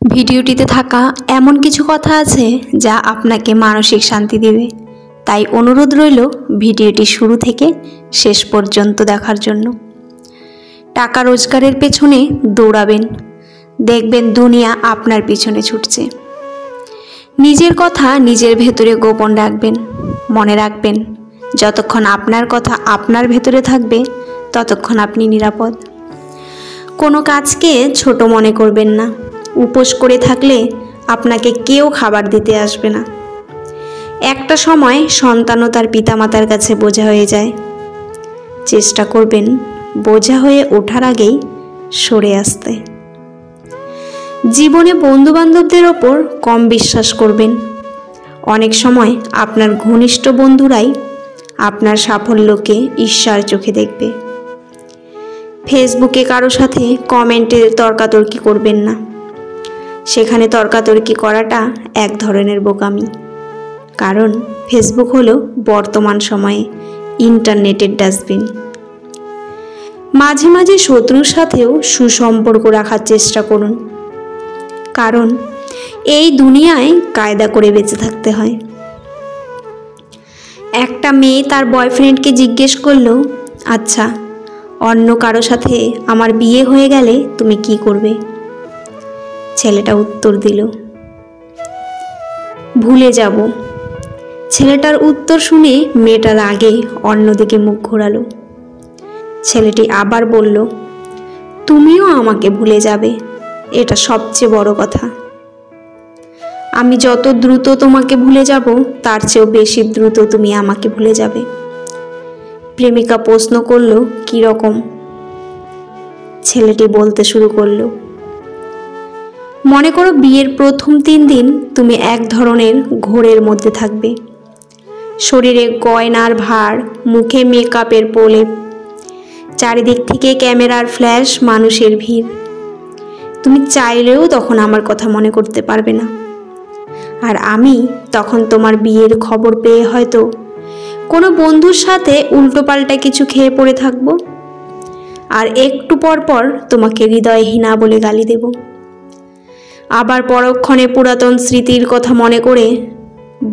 ভিডিওটিতে থাকা এমন কিছু কথা আছে যা আপনাকে মানসিক শান্তি দেবে, তাই অনুরোধ রইল ভিডিওটি শুরু থেকে শেষ পর্যন্ত দেখার জন্য। টাকা রোজগারের পেছনে দৌড়াবেন, দেখবেন দুনিয়া আপনার পিছনে ছুটছে। নিজের কথা নিজের ভেতরে গোপন রাখবেন, মনে রাখবেন যতক্ষণ আপনার কথা আপনার ভেতরে থাকবে ততক্ষণ আপনি নিরাপদ। কোনো কাজকে ছোট মনে করবেন না, উপোস করে থাকলে আপনাকে কেউ খাবার দিতে আসবে না। একটা সময় সন্তানও তার পিতামাতার কাছে বোঝা হয়ে যায়। চেষ্টা করবেন বোঝা হয়ে ওঠার আগেই সরে আসতে। জীবনে বন্ধুবান্ধবদের ওপর কম বিশ্বাস করবেন। অনেক সময় আপনার ঘনিষ্ঠ বন্ধুরাই আপনার সাফল্যকে ঈর্ষার চোখে দেখবে। ফেসবুকে কারো সাথে কমেন্টে তর্কাতর্কি করবেন না, সেখানে তর্কাতর্কি করাটা এক ধরনের বোকামি। কারণ ফেসবুক হলো বর্তমান সময়ে ইন্টারনেটের ডাস্টবিন। মাঝে মাঝে শত্রুর সাথেও সুসম্পর্ক রাখার চেষ্টা করুন, কারণ এই দুনিয়ায় কায়দা করে বেঁচে থাকতে হয়। একটা মেয়ে তার বয়ফ্রেন্ডকে জিজ্ঞেস করলো, আচ্ছা অন্য কারো সাথে আমার বিয়ে হয়ে গেলে তুমি কি করবে? ছেলেটা উত্তর দিল, ভুলে যাব। ছেলেটার উত্তর শুনে মেয়েটার আগে অন্যদিকে মুখ ঘোরালো। ছেলেটি আবার বলল, তুমিও আমাকে ভুলে যাবে, এটা সবচেয়ে বড় কথা। আমি যত দ্রুত তোমাকে ভুলে যাব তার চেয়েও বেশি দ্রুত তুমি আমাকে ভুলে যাবে। প্রেমিকা প্রশ্ন করলো, কি রকম? ছেলেটি বলতে শুরু করলো, মনে করো বিয়ের প্রথম 3 দিন তুমি এক ধরনের ঘোরের মধ্যে থাকবে। শরীরে গয়নার ভার, মুখে মেকআপের প্রলেপ, চারিদিক থেকে ক্যামেরার ফ্ল্যাশ, মানুষের ভিড়। তুমি চাইলেও তখন আমার কথা মনে করতে পারবে না। আর আমি তখন তোমার বিয়ের খবর পেয়ে হয়তো কোনো বন্ধুর সাথে উল্টোপাল্টা কিছু খেয়ে পড়ে থাকবো, আর একটু পর পর তোমাকে হৃদয়হীনা বলে গালি দেব। আবার পরক্ষণে পুরাতন স্মৃতির কথা মনে করে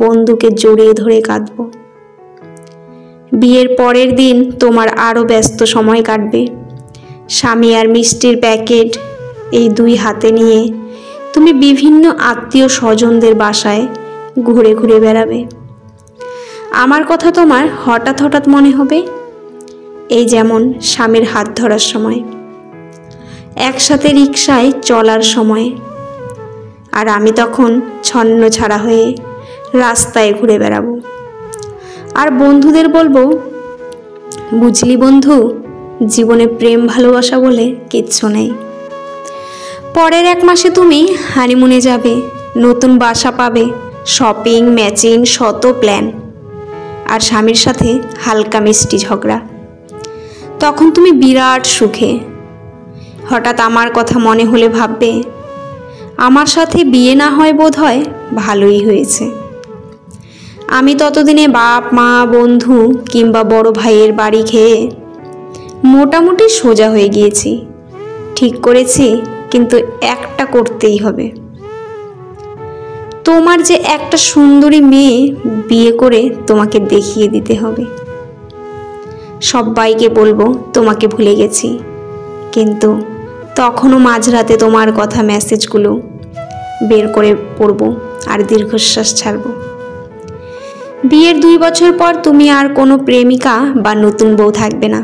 বন্ধুকে জড়িয়ে ধরে কাঁদব। বিয়ের পরের দিন তোমার আরও ব্যস্ত সময় কাটবে। স্বামী আর মিষ্টির প্যাকেট এই 2 হাতে নিয়ে তুমি বিভিন্ন আত্মীয় স্বজনদের বাসায় ঘুরে ঘুরে বেড়াবে। আমার কথা তোমার হঠাৎ হঠাৎ মনে হবে, এই যেমন স্বামীর হাত ধরার সময়, একসাথে রিকশায় চলার সময়। আর আমি তখন ছন্ন ছাড়া হয়ে রাস্তায় ঘুরে বেড়াবো আর বন্ধুদের বলবো, বুঝলি বন্ধু, জীবনে প্রেম ভালোবাসা বলে কিচ্ছু নেই। পরের 1 মাসে তুমি হানিমুনে যাবে, নতুন বাসা পাবে, শপিং, ম্যাচিং, শত প্ল্যান, আর স্বামীর সাথে হালকা মিষ্টি ঝগড়া। তখন তুমি বিরাট সুখে। হঠাৎ আমার কথা মনে হলে ভাববে, আমার সাথে বিয়ে না হয় বোধহয় ভালোই হয়েছে। আমি ততদিনে বাপ মা, বন্ধু কিংবা বড় ভাইয়ের বাড়ি খেয়ে মোটামুটি সোজা হয়ে গিয়েছি। ঠিক করেছি, কিন্তু একটা করতেই হবে। তোমার যে একটা সুন্দরী মেয়ে বিয়ে করে তোমাকে দেখিয়ে দিতে হবে। সবাইকে বলবো তোমাকে ভুলে গেছি, কিন্তু তখনও মাঝরাতে তোমার কথা মেসেজগুলো বের করে পড়ব আর দীর্ঘশ্বাস ছাড়ব। বিয়ের 2 বছর পর তুমি আর কোনো প্রেমিকা বা নতুন বউ থাকবে না,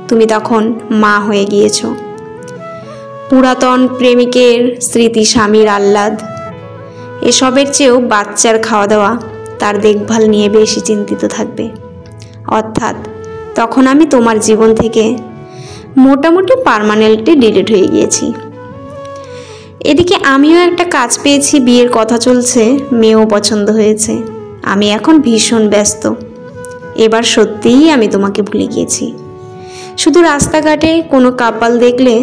তুমি তখন মা হয়ে গিয়েছো। পুরাতন প্রেমিকের স্মৃতি, স্বামীর আহ্লাদ, এসবের চেয়েও বাচ্চার খাওয়া দাওয়া, তার দেখভাল নিয়ে বেশি চিন্তিত থাকবে। অর্থাৎ তখন আমি তোমার জীবন থেকে মোটামুটি পার্মানেন্টলি ডিলিট হয়ে গিয়েছি। এদিকে আমিও একটা কাজ পেয়েছি, বিয়ের কথা চলছে, মেয়েও পছন্দ হয়েছে। আমি এখন ভীষণ ব্যস্ত। এবার সত্যিই আমি তোমাকে ভুলে গিয়েছি। শুধু রাস্তাঘাটে কোনো কাপল দেখলে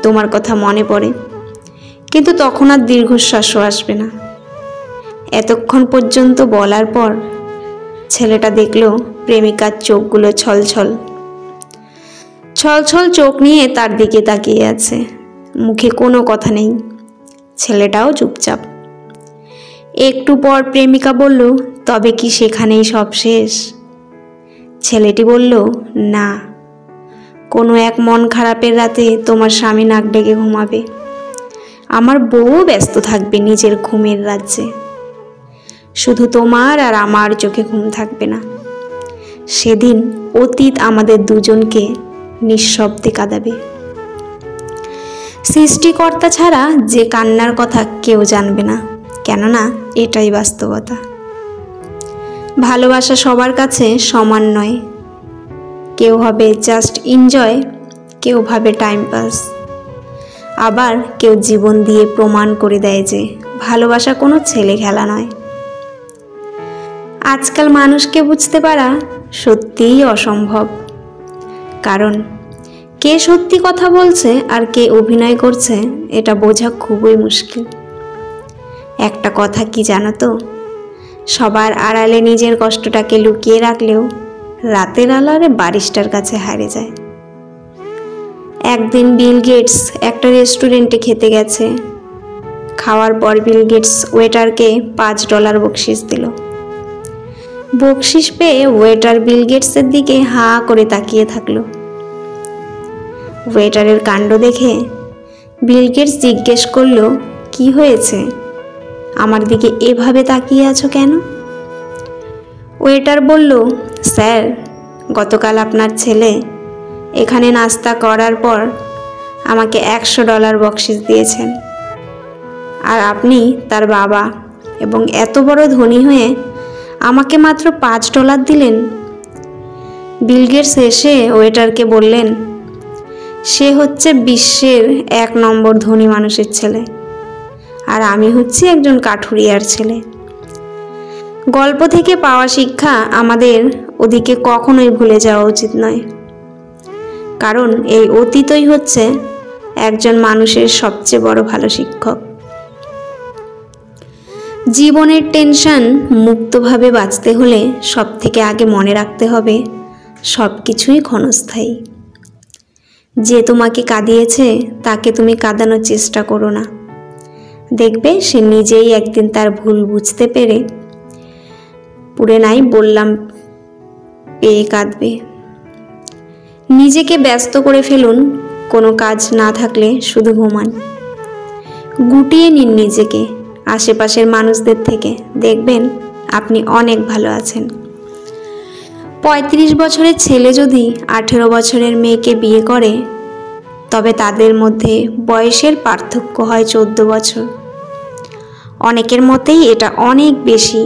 তোমার কথা মনে পড়ে, কিন্তু তখন আর দীর্ঘশ্বাসও আসবে না। এতক্ষণ পর্যন্ত বলার পর ছেলেটা দেখলো প্রেমিকার চোখগুলো ছলছল ছলছল চোখ নিয়ে তার দিকে তাকিয়ে আছে। মুখে কোনো কথা নেই, ছেলেটাও চুপচাপ। একটু পর প্রেমিকা বলল, তবে কি সেখানেই সব শেষ? ছেলেটি বলল, না, কোনো এক মন খারাপের রাতে তোমার স্বামী নাক ডেকে ঘুমাবে, আমার বউ ব্যস্ত থাকবে নিজের ঘুমের রাজ্যে, শুধু তোমার আর আমার চোখে ঘুম থাকবে না। সেদিন অতীত আমাদের দুজনকে নিঃশব্দে কাঁদাবে। সৃষ্টিকর্তা ছাড়া যে কান্নার কথা কেউ জানবে না, কেননা এটাই বাস্তবতা। ভালোবাসা সবার কাছে সমান নয়, কেউ হবে জাস্ট এনজয়, কেউ ভাবে টাইম পাস, আবার কেউ জীবন দিয়ে প্রমাণ করে দেয় যে ভালোবাসা কোনো ছেলে খেলা নয়। আজকাল মানুষকে বুঝতে পারা সত্যিই অসম্ভব, কারণ কে সত্যি কথা বলছে আর কে অভিনয় করছে এটা বোঝা খুবই মুশকিল। একটা কথা কি জানো তো, সবার আড়ালে নিজের কষ্টটাকে লুকিয়ে রাখলেও রাতের আলারে বারিস্টার কাছে হারিয়ে যায়। একদিন বিল গেটস একটা রেস্টুরেন্টে খেতে গেছে। খাওয়ার পর বিল গেটস ওয়েটারকে $5 বকশিস দিল। বকশিস পেয়ে ওয়েটার বিল গেটসের দিকে হাঁ করে তাকিয়ে থাকলো। ওয়েটারের কাণ্ড দেখে বিল গেটস জিজ্ঞেস করলো, কি হয়েছে, আমার দিকে এভাবে তাকিয়ে আছো কেন? ওয়েটার বলল, স্যার, গতকাল আপনার ছেলে এখানে নাস্তা করার পর আমাকে $100 বকশিস দিয়েছেন, আর আপনি তার বাবা এবং এত বড় ধনী হয়ে আমাকে মাত্র $5 দিলেন। বিল গেটস এসে ওয়েটারকে বললেন, সে হচ্ছে বিশ্বের 1 নম্বর ধনী মানুষের ছেলে, আর আমি হচ্ছি একজন কাঠুরিয়ার ছেলে। গল্প থেকে পাওয়া শিক্ষা আমাদের ওদিকে কখনোই ভুলে যাওয়া উচিত নয়, কারণ এই অতীতই হচ্ছে একজন মানুষের সবচেয়ে বড় ভালো শিক্ষক। জীবনের টেনশন মুক্তভাবে বাঁচতে হলে সব থেকে আগে মনে রাখতে হবে সব কিছুই ক্ষণস্থায়ী। যে তোমাকে কাঁদিয়েছে তাকে তুমি কাঁদানোর চেষ্টা করো না, দেখবে সে নিজেই একদিন তার ভুল বুঝতে পেরে পুরে নাই বললাম পেয়ে কাঁদবে। নিজেকে ব্যস্ত করে ফেলুন, কোনো কাজ না থাকলে শুধু ঘুমান। গুটিয়ে নিন নিজেকে আশেপাশের মানুষদের থেকে, দেখবেন আপনি অনেক ভালো আছেন। 35 বছরের ছেলে যদি 18 বছরের মেয়েকে বিয়ে করে, তবে তাদের মধ্যে বয়সের পার্থক্য হয় 14 বছর। অনেকের মতেই এটা অনেক বেশি,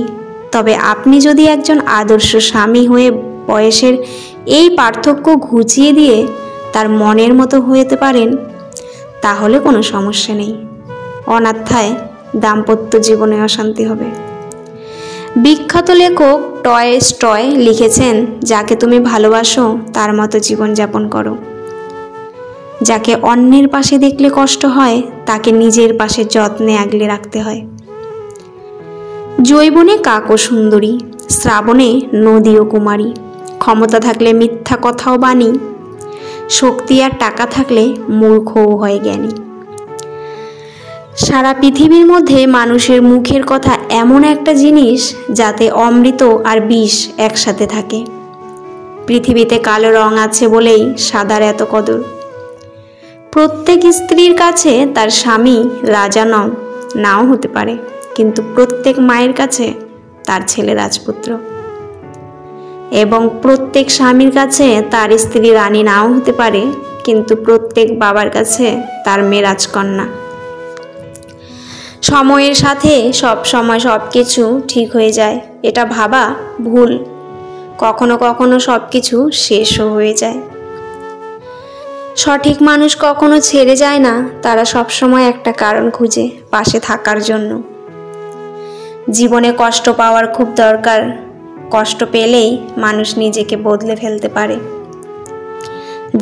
তবে আপনি যদি একজন আদর্শ স্বামী হয়ে বয়সের এই পার্থক্য ঘুচিয়ে দিয়ে তার মনের মতো হতে পারেন, তাহলে কোনো সমস্যা নেই। অন্যথায় দাম্পত্য জীবনে অশান্তি হবে। বিখ্যাত লেখক টলস্টয় লিখেছেন, যাকে তুমি ভালোবাসো তার মতো জীবনযাপন করো। যাকে অন্যের পাশে দেখলে কষ্ট হয়, তাকে নিজের পাশে যত্নে আগলে রাখতে হয়। যৌবনে কাকও সুন্দরী, শ্রাবণে নদীও কুমারী, ক্ষমতা থাকলে মিথ্যা কথাও বাণী, শক্তি আর টাকা থাকলে মূর্খও হয় জ্ঞানী। সারা পৃথিবীর মধ্যে মানুষের মুখের কথা এমন একটা জিনিস যাতে অমৃত আর বিষ একসাথে থাকে। পৃথিবীতে কালো রং আছে বলেই সাদার এত কদর। প্রত্যেক স্ত্রীর কাছে তার স্বামী রাজা নাও হতে পারে, কিন্তু প্রত্যেক মায়ের কাছে তার ছেলে রাজপুত্র, এবং প্রত্যেক স্বামীর কাছে তার স্ত্রী রানী নাও হতে পারে, কিন্তু প্রত্যেক বাবার কাছে তার মেয়ে রাজকন্যা। সময়ের সাথে সব সময় সব কিছু ঠিক হয়ে যায় এটা ভাবা ভুল। কখনো কখনো সব কিছু শেষও হয়ে যায়। সঠিক মানুষ কখনো ছেড়ে যায় না, তারা সব সময় একটা কারণ খুঁজে পাশে থাকার জন্য। জীবনে কষ্ট পাওয়ার খুব দরকার, কষ্ট পেলেই মানুষ নিজেকে বদলে ফেলতে পারে।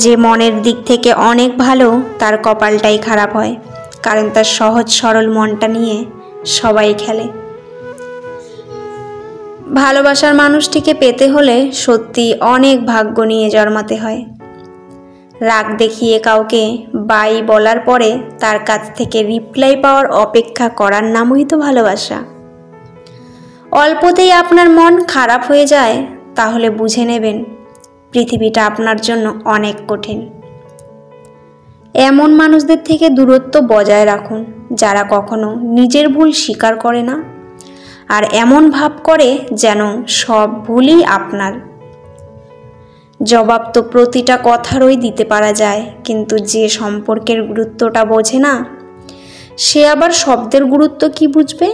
যে মনের দিক থেকে অনেক ভালো, তার কপালটাই খারাপ হয়, কারণ তার সহজ সরল মনটা নিয়ে সবাই খেলে। ভালোবাসার মানুষটিকে পেতে হলে সত্যি অনেক ভাগ্য নিয়ে জন্মাতে হয়। রাগ দেখিয়ে কাউকে বাই বলার পরে তার কাছ থেকে রিপ্লাই পাওয়ার অপেক্ষা করার নামই তো ভালোবাসা। অল্পতেই আপনার মন খারাপ হয়ে যায়, তাহলে বুঝে নেবেন পৃথিবীটা আপনার জন্য অনেক কঠিন। এমন মানুষদের থেকে দূরত্ব বজায় রাখুন যারা কখনো নিজের ভুল স্বীকার করে না আর এমন ভাব করে যেন সব ভুলই আপনার। জবাব তো প্রতিটা কথারই দিতে পারা যায়, কিন্তু যে সম্পর্কের গুরুত্বটা বোঝে না সে আবার শব্দের গুরুত্ব কি বুঝবে।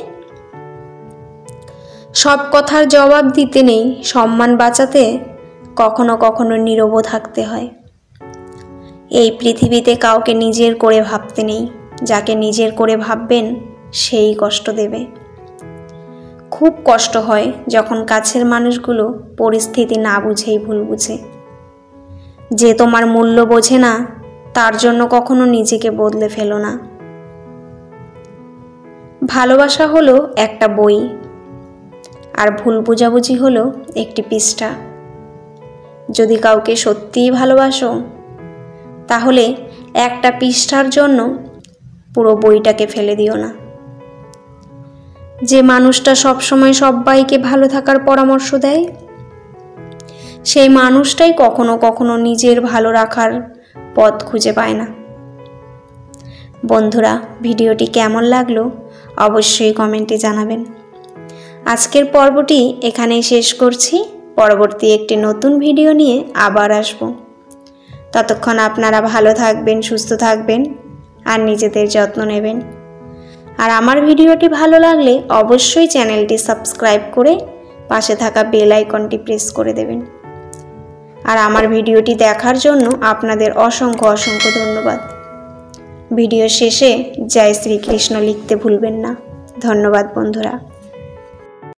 সব কথার জবাব দিতে নেই, সম্মান বাঁচাতে কখনো কখনো নীরবও থাকতে হয়। এই পৃথিবীতে কাউকে নিজের করে ভাবতে নেই, যাকে নিজের করে ভাববেন সেই কষ্ট দেবে। খুব কষ্ট হয় যখন কাছের মানুষগুলো পরিস্থিতি না বুঝেই ভুল বুঝে। যে তোমার মূল্য বোঝে না তার জন্য কখনো নিজেকে বদলে ফেলো না। ভালোবাসা হলো একটা বই, আর ভুল বোঝাবুঝি হলো একটি পৃষ্ঠা। যদি কাউকে সত্যিই ভালোবাসো তাহলে একটা পৃষ্ঠার জন্য পুরো বইটাকে ফেলে দিও না। যে মানুষটা সবসময় সবাইকে ভালো থাকার পরামর্শ দেয় সেই মানুষটাই কখনো কখনো নিজের ভালো রাখার পথ খুঁজে পায় না। বন্ধুরা, ভিডিওটি কেমন লাগলো অবশ্যই কমেন্টে জানাবেন। আজকের পর্বটি এখানেই শেষ করছি। পরবর্তী একটি নতুন ভিডিও নিয়ে আবার আসব। ততক্ষণ আপনারা ভালো থাকবেন, সুস্থ থাকবেন আর নিজেদের যত্ন নেবেন। আর আমার ভিডিওটি ভালো লাগলে অবশ্যই চ্যানেলটি সাবস্ক্রাইব করে পাশে থাকা বেল আইকনটি প্রেস করে দেবেন। আর আমার ভিডিওটি দেখার জন্য আপনাদের অসংখ্য অসংখ্য ধন্যবাদ। ভিডিও শেষে জয় শ্রীকৃষ্ণ লিখতে ভুলবেন না। ধন্যবাদ বন্ধুরা।